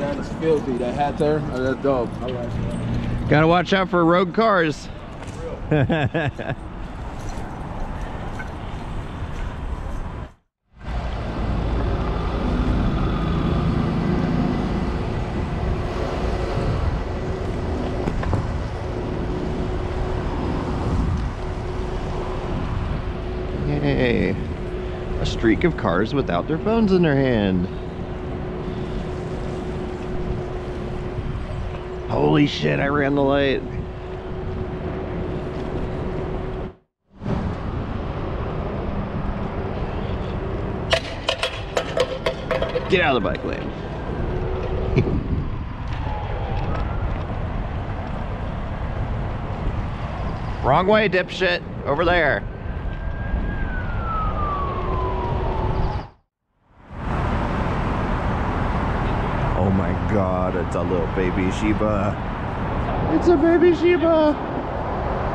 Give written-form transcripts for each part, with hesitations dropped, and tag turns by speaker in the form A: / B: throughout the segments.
A: That is filthy. That hat there, oh, that's dope. I like it.
B: Gotta watch out for rogue cars. Yay. A streak of cars without their phones in their hand. Holy shit, I ran the light. Get out of the bike lane. Wrong way, dipshit. Over there. Oh my god, it's a little baby Shiba. It's a baby Shiba.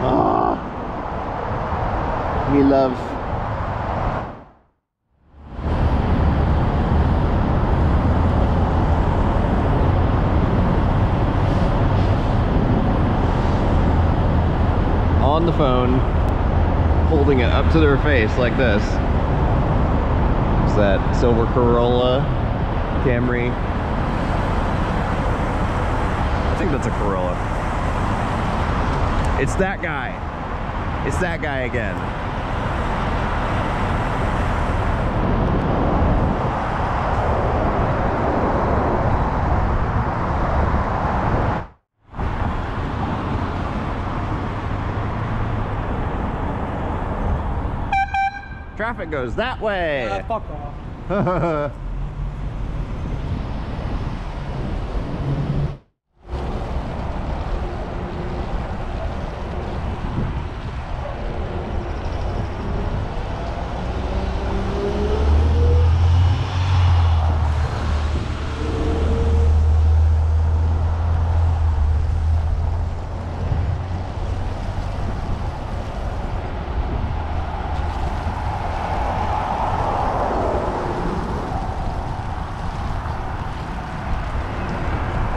B: Ah. Me love. On the phone, holding it up to their face like this. It's that silver Corolla, Camry. I think that's a Corolla. It's that guy. It's that guy again. Traffic goes that way.
A: Fuck off.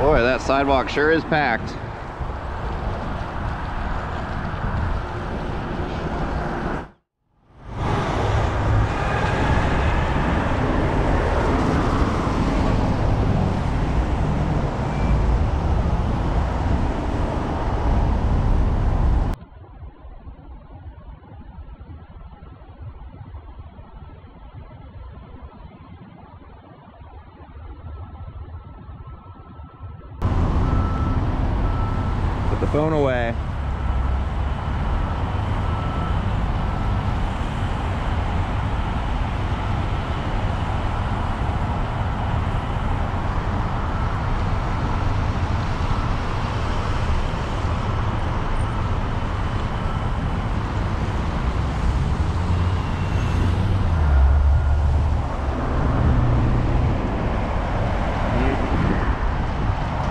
B: Boy, that sidewalk sure is packed. Put the phone away.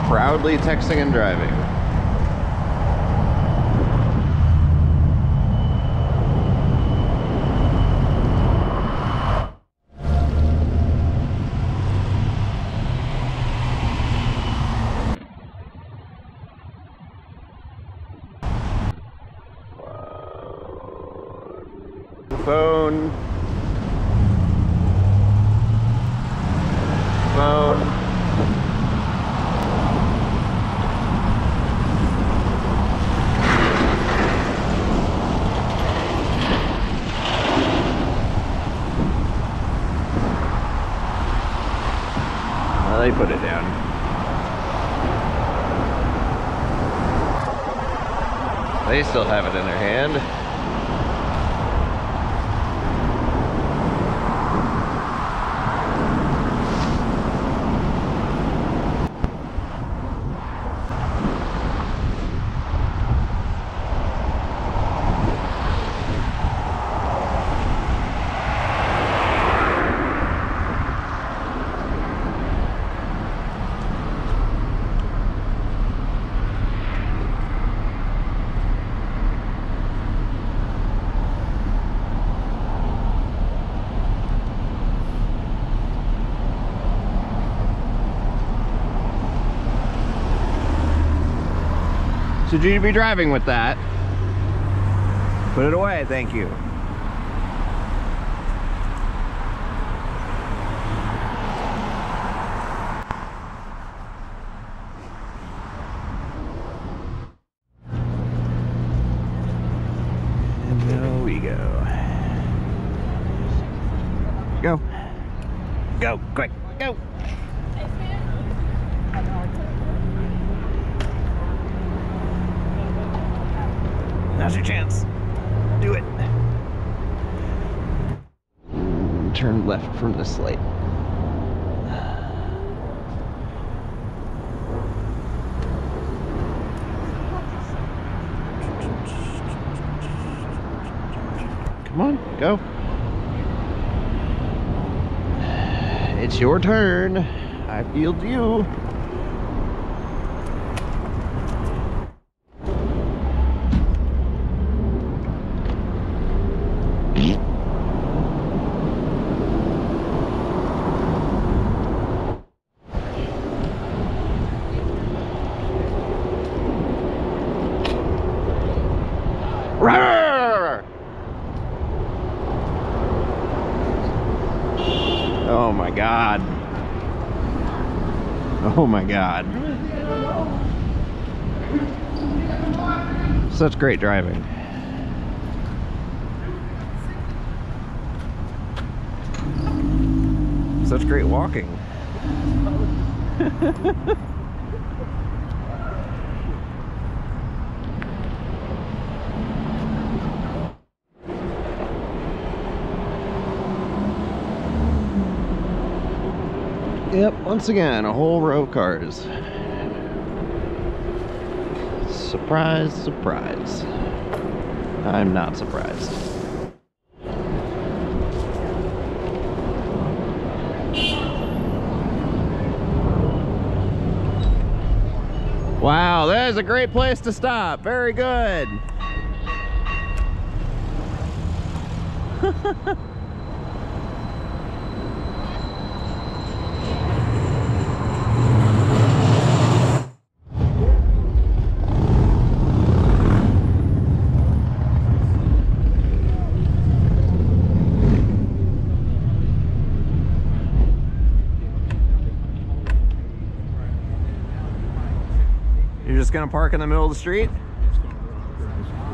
B: Proudly texting and driving. Phone. Well, they put it down. They still have it in their hand. Should you be driving with that? Put it away, thank you. And there we go. Go. Go, quick, go. Now's your chance. Do it. Turn left from this light. Come on, go. It's your turn. I field you. Oh my God. Oh my God. Such great driving. Such great walking. Yep, once again, a whole row of cars. Surprise, surprise. I'm not surprised. Wow, that is a great place to stop. Very good. You're just gonna park in the middle of the street?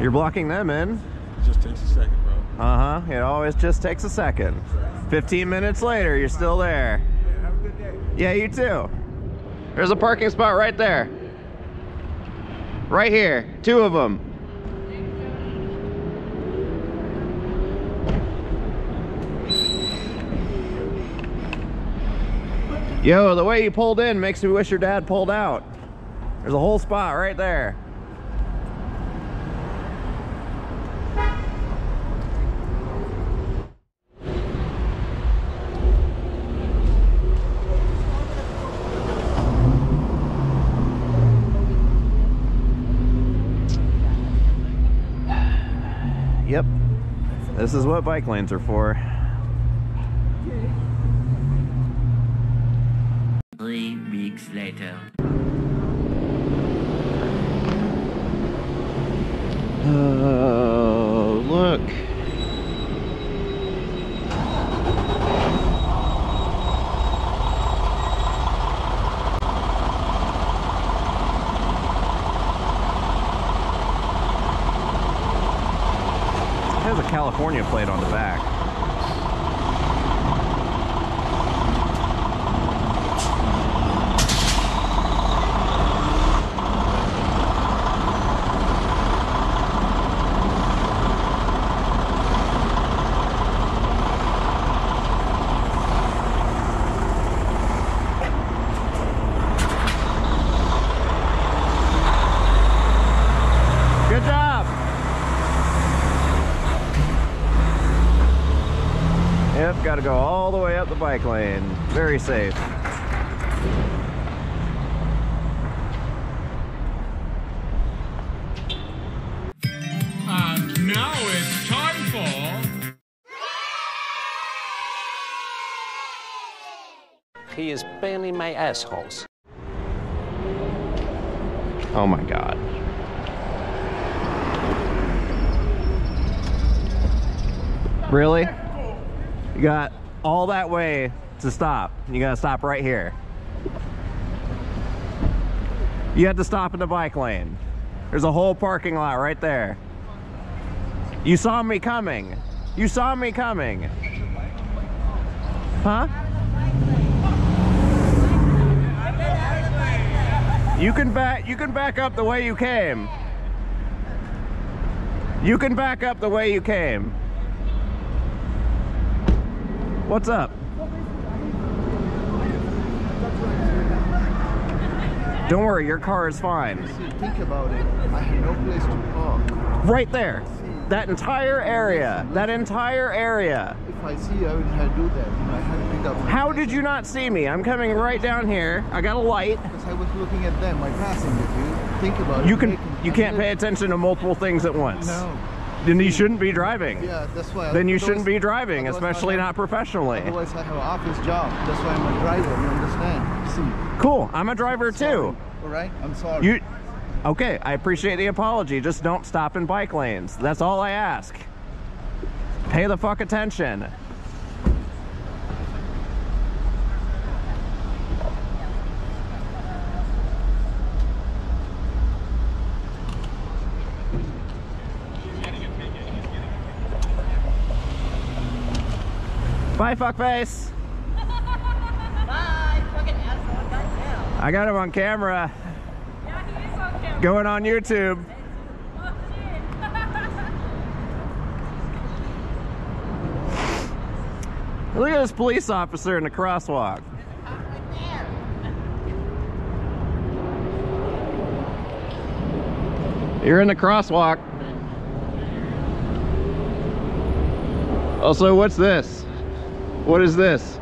B: You're blocking them in?
A: It just takes a second, bro.
B: Uh-huh, it always just takes a second. 15 minutes later, you're still there.
A: Yeah, have a good day.
B: Yeah, you too. There's a parking spot right there. Right here, 2 of them. Yo, the way you pulled in makes me wish your dad pulled out. There's a whole spot right there. Yep, this is what bike lanes are for.
C: 3 weeks later.
B: Oh, look. It has a California plate on the back. Good job. Yep, got to go all the way up the bike lane. Very safe.
D: And now it's time for...
E: He is barely my assholes.
B: Oh my God. Really? You got all that way to stop. You gotta stop right here. You had to stop in the bike lane. There's a whole parking lot right there. You saw me coming. You saw me coming. Huh? You can back up the way you came. You can back up the way you came. What's up? Don't worry, your car is fine.
E: See, think about it. I had no place to park.
B: Right there. That entire area. That entire area.
E: If I see you, I wouldn't have to do that. I had to pick up my
B: How did you not see me? I'm coming right down here. I got a light.
E: Because I was looking at them, my passing with you. Think about it.
B: You can't pay attention to multiple things at once.
E: No.
B: Then you shouldn't be driving.
E: Yeah, that's why.
B: Then you shouldn't be driving, especially not professionally.
E: Otherwise, I have an office job. That's why I'm a driver. You understand? See.
B: Cool. I'm a driver too.
E: All right. I'm sorry.
B: Okay, I appreciate the apology. Just don't stop in bike lanes. That's all I ask. Pay the fuck attention. Bye, fuckface.
F: Bye, fucking asshole. Goddamn.
B: I got him on camera.
F: Yeah, he is on camera.
B: Going on YouTube.
F: Oh, shit.
B: Look at this police officer in the crosswalk.
F: Right there.
B: You're in the crosswalk. Also, what's this? What is this?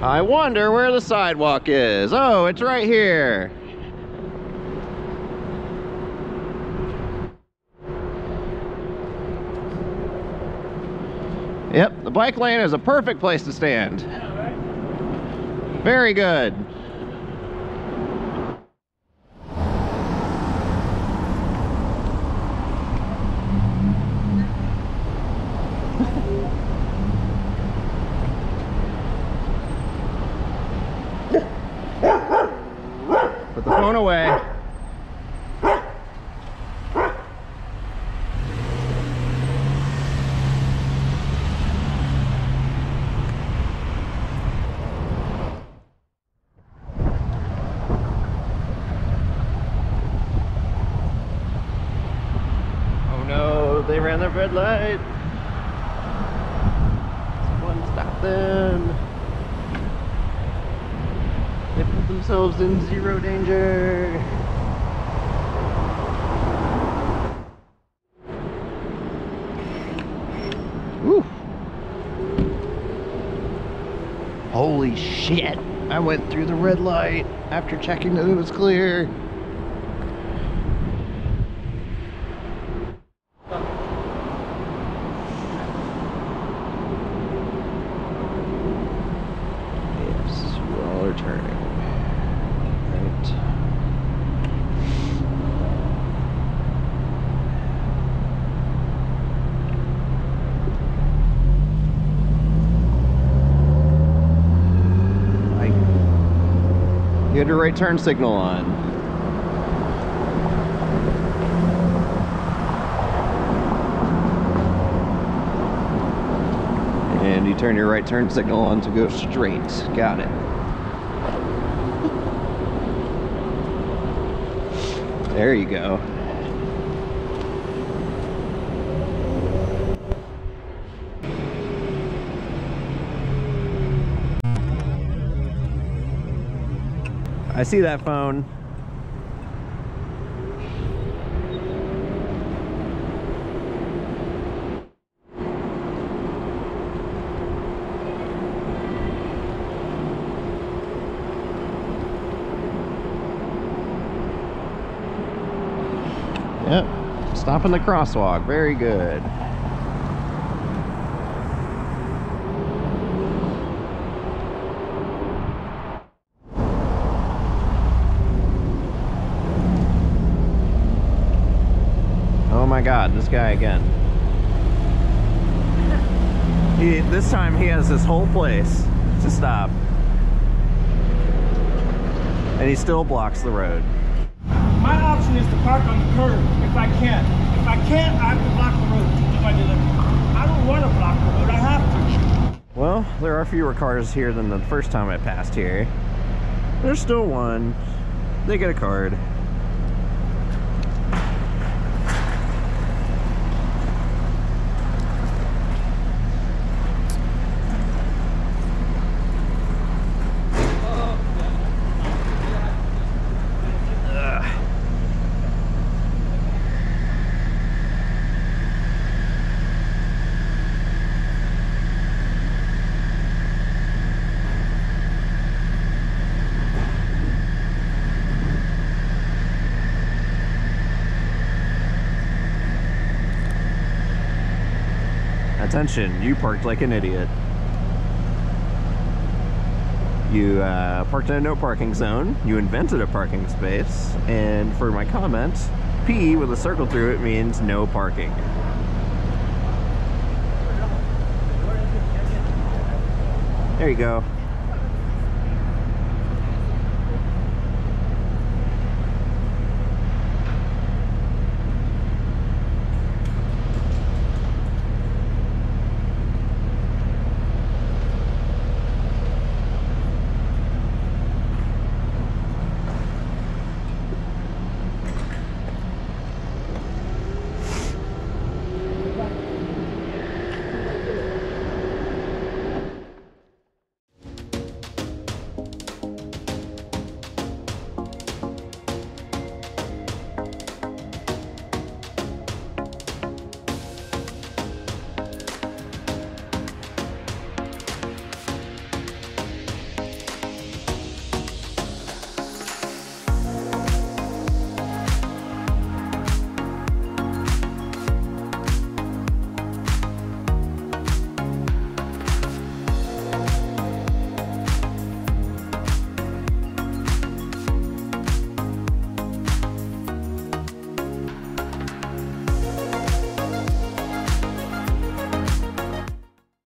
B: I wonder where the sidewalk is. Oh, it's right here. Yep, the bike lane is a perfect place to stand. Very good. Put the phone away. Oh no, they ran the red light. Someone stop them. They put themselves in zero danger. Woo. Holy shit. I went through the red light after checking that it was clear. Yes, you all are turning. Right. You had your right turn signal on. And you turn your right turn signal on to go straight. Got it. There you go. I see that phone. Yep. Stop in the crosswalk. Very good. Oh my God, this guy again. This time he has this whole place to stop. And he still blocks the road.
G: My option is to park on the curb if I can. If I can't, I have to block the road to do my delivery. I don't want to block the road, I have to.
B: Well, there are fewer cars here than the first time I passed here. There's still one. They get a card. Attention, you parked like an idiot. You parked in a no parking zone, you invented a parking space, and for my comment, P with a circle through it means no parking. There you go.